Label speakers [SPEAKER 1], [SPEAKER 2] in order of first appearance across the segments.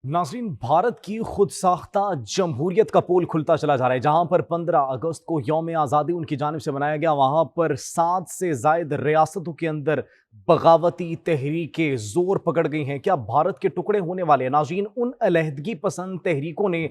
[SPEAKER 1] नाज़रीन, भारत की खुद साख्ता जमहूरियत का पोल खुलता चला जा रहा है। जहां पर 15 अगस्त को यौम आज़ादी उनकी जानिब से मनाया गया, वहां पर 7 से ज़ायद रियासतों के अंदर बगावती तहरीकें जोर पकड़ गई हैं। क्या भारत के टुकड़े होने वाले हैं? नाज़रीन, उन अलहदगी पसंद तहरीकों ने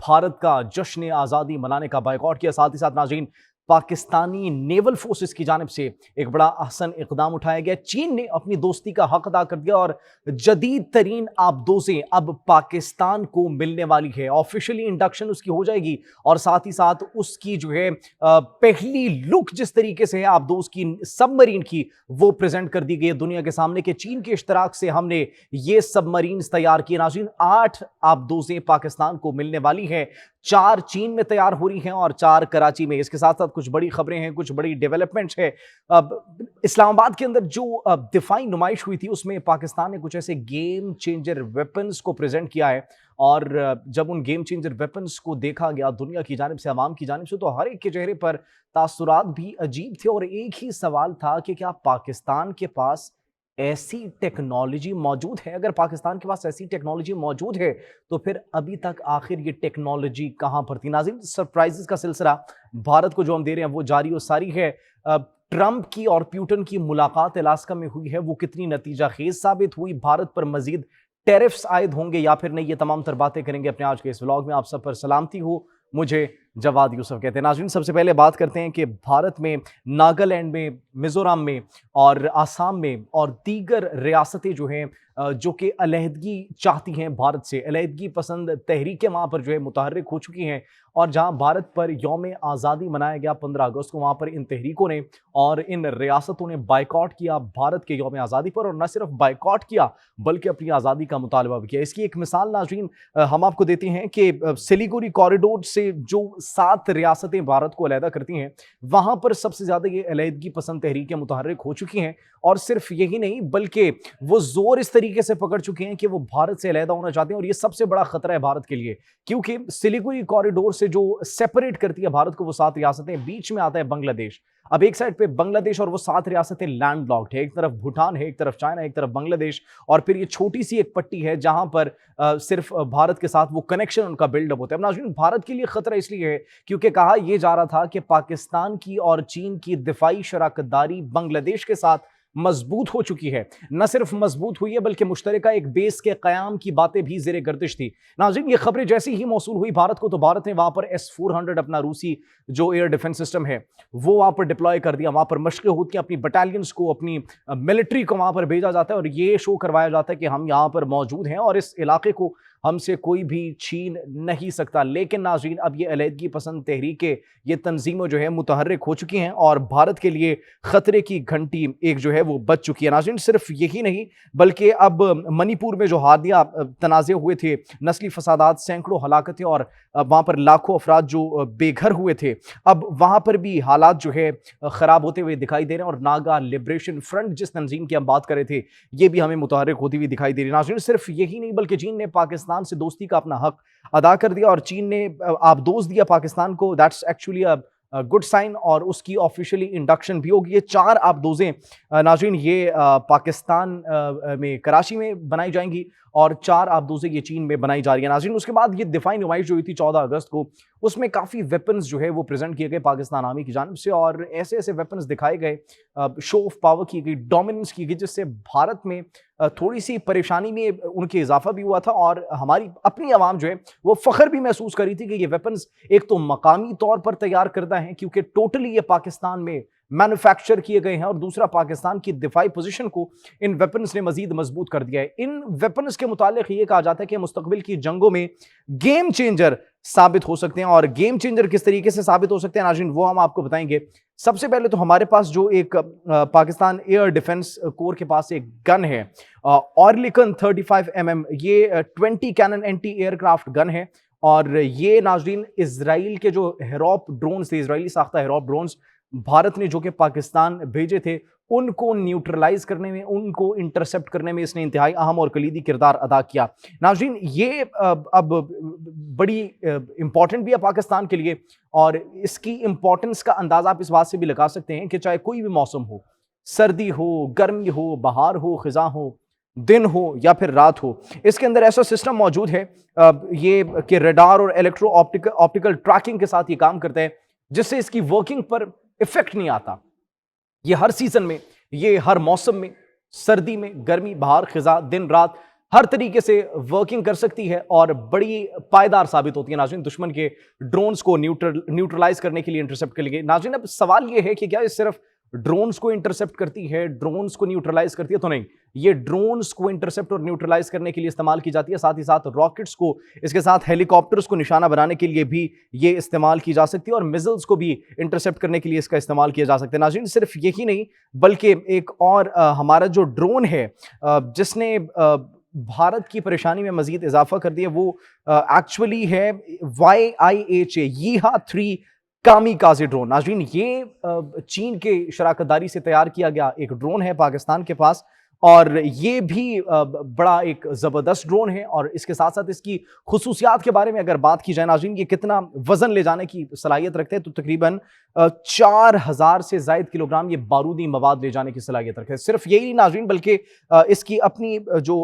[SPEAKER 1] भारत का जश्न आज़ादी मनाने का बायकॉट किया। साथ ही साथ नाज़रीन, पाकिस्तानी नेवल फोर्सेस की जानिब से एक बड़ा अहसन इकदाम उठाया गया। चीन ने अपनी दोस्ती का हक अदा कर दिया और जदीद तरीन आबदोजें अब पाकिस्तान को मिलने वाली है। ऑफिशियली इंडक्शन उसकी हो जाएगी और साथ ही साथ उसकी जो है पहली लुक जिस तरीके से है आबदोज की सबमरीन की, वो प्रेजेंट कर दी गई है दुनिया के सामने कि चीन के इश्तराक से हमने ये सबमरीन तैयार किए। नाज़रीन, 8 आबदोजें पाकिस्तान को मिलने वाली हैं। 4 चीन में तैयार हो रही हैं और 4 कराची में। इसके साथ साथ कुछ बड़ी खबरें हैं, कुछ बड़ी डेवलपमेंट्स है। अब इस्लामाबाद के अंदर जो दिफाई नुमाइश हुई थी, उसमें पाकिस्तान ने कुछ ऐसे गेम चेंजर वेपन्स को प्रेजेंट किया है और जब उन गेम चेंजर वेपन्स को देखा गया दुनिया की जानिब से, अवाम की जानिब से, तो हर एक के चेहरे पर तासुरात भी अजीब थे और एक ही सवाल था कि क्या पाकिस्तान के पास ऐसी टेक्नोलॉजी मौजूद है? अगर पाकिस्तान के पास ऐसी टेक्नोलॉजी मौजूद है तो फिर अभी तक आखिर ये टेक्नोलॉजी कहां पर थी? नाज़रीन, सरप्राइजेस का सिलसिला भारत को जो हम दे रहे हैं वो जारी और सारी है। ट्रंप की और प्यूटन की मुलाकात अलास्का में हुई है, वो कितनी नतीजा खेज साबित हुई? भारत पर मजीद टेरिफ्स आयद होंगे या फिर नहीं? ये तमाम तर बातें करेंगे अपने आज के इस व्लॉग में। आप सब पर सलामती हो, मुझे जवाद यूसुफ कहते हैं। नाज़रीन, सबसे पहले बात करते हैं कि भारत में नागालैंड में, मिजोरम में और आसाम में और दीगर रियासतें जो हैं जो कि अलहदगी चाहती हैं भारत से, अलहदगी पसंद तहरीकें वहाँ पर जो है मुतहर्रिक हो चुकी हैं। और जहाँ भारत पर यौम आज़ादी मनाया गया 15 अगस्त को, वहाँ पर इन तहरीकों ने और इन रियासतों ने बाइकआउट किया भारत के यौम आज़ादी पर। और न सिर्फ बाइकआउट किया बल्कि अपनी आज़ादी का मुतालबा भी किया। इसकी एक मिसाल नाज़रीन हम आपको देते हैं कि सिलीगुड़ी कॉरिडोर से जो 7 रियासतें भारत को अलहदा करती हैं, वहाँ पर सबसे ज़्यादा ये अलहदगी पसंद तहरीकें मुतहर्रिक हो चुकी हैं। और सिर्फ यही नहीं बल्कि वो जोर इस तरीके से पकड़ चुके हैं कि वो भारत से अलहदा होना चाहते हैं। और ये सबसे बड़ा खतरा है भारत के लिए, क्योंकि सिलीगुड़ी कॉरिडोर से जो सेपरेट करती है भारत को वो 7 रियासतें, बीच में आता है बांग्लादेश। अब एक साइड पे बांग्लादेश और वो 7 रियासतें लैंडलॉक्ड है, एक तरफ भूटान है, एक तरफ चाइना, एक तरफ बांग्लादेश, और फिर ये छोटी सी एक पट्टी है जहां पर सिर्फ भारत के साथ वो कनेक्शन उनका बिल्डअप होता है। अब नाज़रीन, भारत के लिए खतरा इसलिए है क्योंकि कहा यह जा रहा था कि पाकिस्तान की और चीन की दिफाई शराकतदारी बांग्लादेश के साथ मजबूत हो चुकी है। न सिर्फ मजबूत हुई है बल्कि मुश्तरका एक बेस के कयाम की बातें भी ज़ेरे गर्दिश थी। नाज़रीन, ये खबरें जैसी ही मौसूल हुई भारत को, तो भारत ने वहां पर S-400 अपना रूसी जो एयर डिफेंस सिस्टम है वो वहां पर डिप्लॉय कर दिया। वहां पर मशक़ें होती हैं, अपनी बटालियंस को, अपनी मिलिट्री को वहां पर भेजा जाता है और ये शो करवाया जाता है कि हम यहाँ पर मौजूद हैं और इस इलाके को हमसे कोई भी छीन नहीं सकता। लेकिन नाज़रीन, अब ये अलहदगी पसंद तहरीकें, ये तंजीमें जो है मुतहर्रिक हो चुकी हैं और भारत के लिए खतरे की घंटी एक जो है वो बज चुकी है। नाज़रीन, सिर्फ यही नहीं बल्कि अब मणिपुर में जो हादिया तनाज़े हुए थे, नस्ली फसादात, सैकड़ों हलाकतें और वहाँ पर लाखों अफराद जो बेघर हुए थे, अब वहाँ पर भी हालात जो है ख़राब होते हुए दिखाई दे रहे हैं। और नागा लिबरेशन फ्रंट जिस तंजीम की हम बात कर रहे थे, ये भी हमें मुतहर्रिक होती हुई दिखाई दे रही है। नाज़रीन, सिर्फ यही नहीं बल्कि चीन ने पाकिस्तान से दोस्ती का अपना हक अदा कर दिया और चीन ने आबदोज दिया पाकिस्तान को। दैट्स एक्चुअली गुड साइन और उसकी ऑफिशियली इंडक्शन भी होगी। ये 4 आबदोजें नाज़रीन ये पाकिस्तान में कराची में बनाई जाएंगी और 4 आबदोजें ये चीन में बनाई जा रही है। नाज़रीन, उसके बाद ये दिफाई नुमाइश जो हुई थी 14 अगस्त को, उसमें काफ़ी वेपन्स जो है वो प्रेजेंट किए गए पाकिस्तान आर्मी की जानिब से और ऐसे ऐसे वेपन्स दिखाए गए, शो ऑफ पावर की गई, डोमिनेंस की गई, जिससे भारत में थोड़ी सी परेशानी में उनके इजाफा भी हुआ था और हमारी अपनी आवाम जो है वो फख्र भी महसूस कर रही थी कि ये वेपन्स एक तो मकामी तौर पर तैयार करता है क्योंकि टोटली ये पाकिस्तान में मैन्युफैक्चर किए गए हैं, और दूसरा पाकिस्तान की दिफाई पोजीशन को इन वेपन्स ने मजीद मजबूत कर दिया है। इन वेपन्स के मुतालिक ये कहा जाता है कि मुस्तकबिल की जंगों में गेम चेंजर साबित हो सकते हैं। और गेम चेंजर किस तरीके से साबित हो सकते हैं नाज़रीन, वो हम आपको बताएंगे। सबसे पहले तो हमारे पास जो एक पाकिस्तान एयर डिफेंस कोर के पास एक गन है, ऑर्लिकन 35mm, ये 20 कैनन एंटी एयरक्राफ्ट गन है। और ये नाज़रीन इजराइल के जो हेरॉप ड्रोन्स थे, इजरायली साख्ता हेरॉप ड्रोन्स भारत ने जो कि पाकिस्तान भेजे थे, उनको न्यूट्रलाइज करने में, उनको इंटरसेप्ट करने में इसने इंतहाई अहम और कलीदी किरदार अदा किया। नाज़रीन, ये अब बड़ी इंपॉर्टेंट भी है पाकिस्तान के लिए और इसकी इंपॉर्टेंस का अंदाजा आप इस बात से भी लगा सकते हैं कि चाहे कोई भी मौसम हो, सर्दी हो, गर्मी हो, बहार हो, खिज़ां हो, दिन हो या फिर रात हो, इसके अंदर ऐसा सिस्टम मौजूद है ये कि रडार और इलेक्ट्रो ऑप्टिकल ट्रैकिंग के साथ ये काम करते हैं, जिससे इसकी वर्किंग पर इफेक्ट नहीं आता। ये हर सीजन में, ये हर मौसम में, सर्दी में, गर्मी, बहार, खिजा, दिन रात, हर तरीके से वर्किंग कर सकती है और बड़ी पायदार साबित होती है नाज़रीन दुश्मन के ड्रोन्स को न्यूट्रलाइज करने के लिए, इंटरसेप्ट करने के लिए। नाज़रीन अब सवाल ये है कि क्या ये सिर्फ ड्रोन्स को इंटरसेप्ट करती है, ड्रोन्स को न्यूट्रलाइज करती है? तो नहीं, ये ड्रोन्स को इंटरसेप्ट और न्यूट्रलाइज करने के लिए इस्तेमाल की जाती है, साथ ही साथ रॉकेट्स को, इसके साथ हेलीकॉप्टर्स को निशाना बनाने के लिए भी ये इस्तेमाल की जा सकती है और मिसाइल्स को भी इंटरसेप्ट करने के लिए इसका इस्तेमाल किया जा सकता है। नाज़रीन सिर्फ यही नहीं, बल्कि एक और हमारा जो ड्रोन है जिसने भारत की परेशानी में मजीद इजाफा कर दिया, वो एक्चुअली है YIHA यीहा-3 कामिकाज़े ड्रोन। नाज़रीन ये चीन के शराकतदारी से तैयार किया गया एक ड्रोन है पाकिस्तान के पास, और ये भी बड़ा एक ज़बरदस्त ड्रोन है। और इसके साथ साथ इसकी खुसूसियात के बारे में अगर बात की जाए नाज़रीन, ये कितना वजन ले जाने की सलाहियत रखते हैं, तो तकरीबन 4000 से ज़ायद किलोग्राम ये बारूदी मवाद ले जाने की सलाहियत रखते हैं। सिर्फ यही नाज़रीन, बल्कि इसकी अपनी जो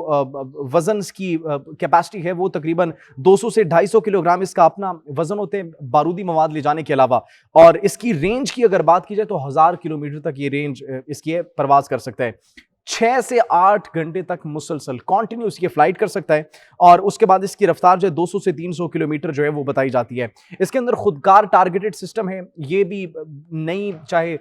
[SPEAKER 1] वजन की कैपेसिटी है वो तकरीबन 200 से 250 किलोग्राम इसका अपना वजन होते हैं बारूदी मवाद ले जाने के अलावा। और इसकी रेंज की अगर बात की जाए तो 1000 किलोमीटर तक ये रेंज इसकी परवाज कर सकता है। 6 से 8 घंटे तक मुसलसल कॉन्टिन्यूस ये फ्लाइट कर सकता है, और उसके बाद इसकी रफ्तार जो है 200 से 300 किलोमीटर जो है वो बताई जाती है। इसके अंदर खुदकार टारगेटेड सिस्टम है, ये भी नहीं, चाहे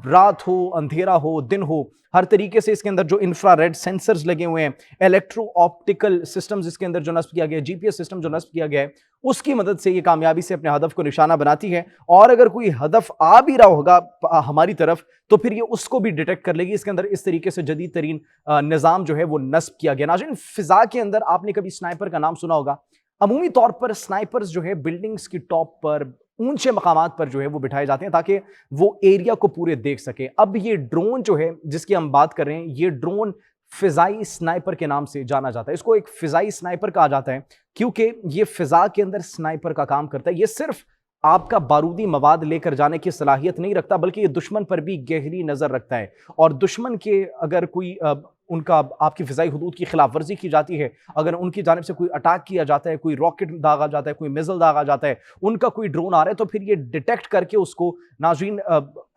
[SPEAKER 1] रात हो, अंधेरा हो, दिन हो, हर तरीके से इसके अंदर जो इंफ्रारेड सेंसर्स लगे हुए हैं, इलेक्ट्रो ऑप्टिकल सिस्टम्स इसके अंदर जो नस्ब किया गया है, GPS सिस्टम जो नस्ब किया गया है, उसकी मदद से ये कामयाबी से अपने हदफ को निशाना बनाती है। और अगर कोई हदफ आ भी रहा होगा हमारी तरफ, तो फिर ये उसको भी डिटेक्ट कर लेगी। इसके अंदर इस तरीके से जदीद तरीन निज़ाम जो है वो नस्ब किया गया। नाज़रीन फिजा के अंदर आपने कभी स्नाइपर का नाम सुना होगा। अमूमी तौर पर स्नाइपर्स जो है बिल्डिंग्स की टॉप पर, ऊंचे मकामात पर जो है वो बिठाए जाते हैं ताकि वो एरिया को पूरे देख सके। अब ये ड्रोन जो है जिसकी हम बात कर रहे हैं, ये ड्रोन फिजाई स्नाइपर के नाम से जाना जाता है। इसको एक फिजाई स्नाइपर कहा जाता है क्योंकि ये फिजा के अंदर स्नाइपर का काम करता है। ये सिर्फ आपका बारूदी मवाद लेकर जाने की सलाहियत नहीं रखता, बल्कि ये दुश्मन पर भी गहरी नजर रखता है। और दुश्मन के अगर कोई उनका आपकी फिजाई हुदूद की खिलाफ वर्जी की जाती है, अगर उनकी जानिब से कोई अटैक किया जाता है, कोई रॉकेट दागा जाता है, कोई मिसाइल दागा जाता है, उनका कोई ड्रोन आ रहा है, तो फिर ये डिटेक्ट करके उसको नाज़रीन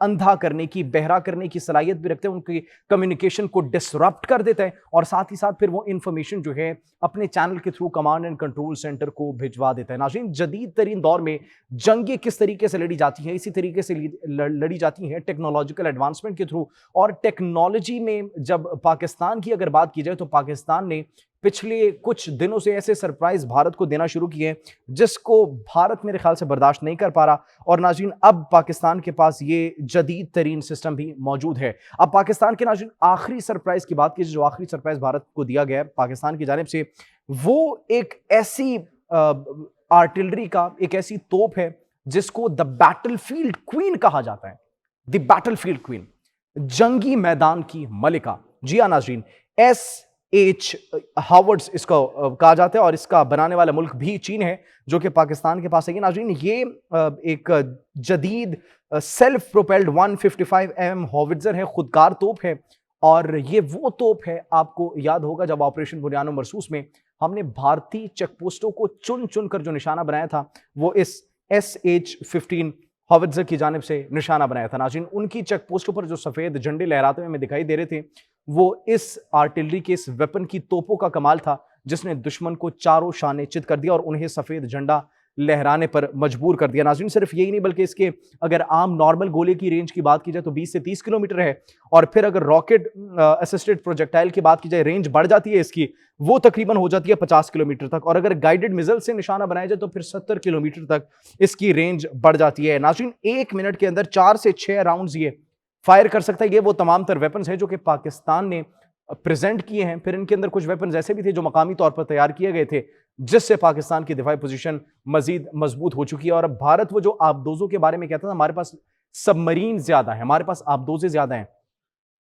[SPEAKER 1] अंधा करने की, बहरा करने की सलाहियत भी रखते हैं, उनकी कम्युनिकेशन को डिसरप्ट कर देता है, और साथ ही साथ फिर वो इंफॉर्मेशन जो है अपने चैनल के through command and control centre को भिजवा देता है। नाज़रीन जदीद तरीन दौर में जंगें किस तरीके से लड़ी जाती हैं, इसी तरीके से लड़ी जाती हैं टेक्नोलॉजिकल एडवांसमेंट के थ्रू। और टेक्नोलॉजी में जब पाकिस्तान की अगर बात की जाए, तो पाकिस्तान ने पिछले कुछ दिनों से ऐसे सरप्राइज भारत को देना शुरू किए जिसको भारत मेरे ख्याल से बर्दाश्त नहीं कर पा रहा। और नाज़रीन अब पाकिस्तान के पास ये जदीद तरीन सिस्टम भी मौजूद है। अब पाकिस्तान के नाज़रीन आखिरी सरप्राइज की बात की, जो आखिरी सरप्राइज भारत को दिया गया है पाकिस्तान की जानिब से, वो एक ऐसी आर्टिलरी का, एक ऐसी तोप है जिसको द बैटलफील्ड क्वीन कहा जाता है। द बैटलफील्ड क्वीन, जंगी मैदान की मलिका। जी हाँ नाज़रीन, SH हावर्ड्स इसको कहा जाता है, और इसका बनाने वाला मुल्क भी चीन है, जो कि पाकिस्तान के पास है। नाज़रीन ये एक जदीद सेल्फ प्रोपेल्ड 155 mm हॉविट्जर है, खुदकार तोप है। और ये वो तोप है, आपको याद होगा जब ऑपरेशन बुनियानो मरसूस में हमने भारतीय चेकपोस्टों को चुन चुन कर जो निशाना बनाया था, वो इस SH-15 हॉविट्जर की जानिब से निशाना बनाया था। नाज़रीन उनकी चेक पोस्टों पर जो सफ़ेद झंडे लहराते हुए हमें दिखाई दे रहे थे, वो इस आर्टिलरी के, इस वेपन की तोपों का कमाल था, जिसने दुश्मन को चारों शाने चित कर दिया और उन्हें सफ़ेद झंडा लहराने पर मजबूर कर दिया। नाज़रीन सिर्फ यही नहीं, बल्कि इसके अगर आम नॉर्मल गोले की रेंज की बात की जाए तो 20 से 30 किलोमीटर है, और फिर अगर रॉकेट असिस्टेड प्रोजेक्टाइल की बात की जाए, रेंज बढ़ जाती है इसकी, वो तकरीबन हो जाती है 50 किलोमीटर तक। और अगर गाइडेड मिसाइल से निशाना बनाया जाए तो फिर 70 किलोमीटर तक इसकी रेंज बढ़ जाती है। नाज़रीन 1 मिनट के अंदर 4 से 6 राउंड्स ये फायर कर सकता है। ये वो तमाम तर वेपन्स हैं जो कि पाकिस्तान ने प्रेजेंट किए हैं। फिर इनके अंदर कुछ वेपन्स ऐसे भी थे जो मकामी तौर पर तैयार किए गए थे, जिससे पाकिस्तान की दिफाई पोजीशन मजीद मजबूत हो चुकी है। और अब भारत वो जो आबदोजों के बारे में कहता था, हमारे पास सबमरीन ज्यादा है, हमारे पास आबदोजें ज्यादा हैं,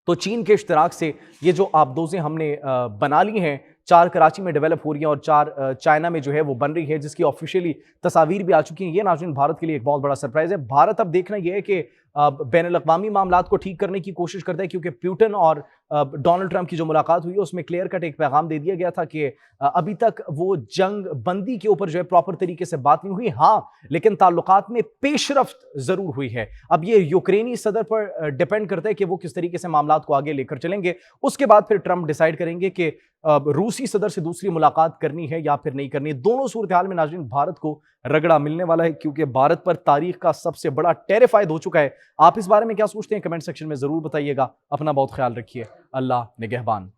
[SPEAKER 1] तो चीन के इश्तराक से ये जो आबदोजें हमने बना ली हैं, 4 कराची में डेवलप हो रही हैं और 4 चाइना में जो है वो बन रही है, जिसकी ऑफिशियली तस्वीर भी आ चुकी हैं। ये नाज़रीन भारत के लिए एक बहुत बड़ा सरप्राइज है। भारत अब देखना यह है कि बैनुल-अक़वामी मामलात को ठीक करने की कोशिश करता है, क्योंकि पुतिन और डोनाल्ड ट्रंप की जो मुलाकात हुई है उसमें क्लियर कट एक पैगाम दे दिया गया था कि अभी तक वो जंग बंदी के ऊपर जो है प्रॉपर तरीके से बात नहीं हुई, हाँ लेकिन ताल्लुकात में पेशरफ्त जरूर हुई है। अब ये यूक्रेनी सदर पर डिपेंड करता है कि वो किस तरीके से मामलात को आगे लेकर चलेंगे। उसके बाद फिर ट्रंप डिसाइड करेंगे कि रूसी सदर से दूसरी मुलाकात करनी है या फिर नहीं करनी है। दोनों सूरत हाल में नाज़रीन भारत को रगड़ा मिलने वाला है, क्योंकि भारत पर तारीख का सबसे बड़ा टेरिफाइड हो चुका है। आप इस बारे में क्या सोचते हैं? कमेंट सेक्शन में जरूर बताइएगा। अपना बहुत ख्याल रखिए। अल्लाह निगहबान।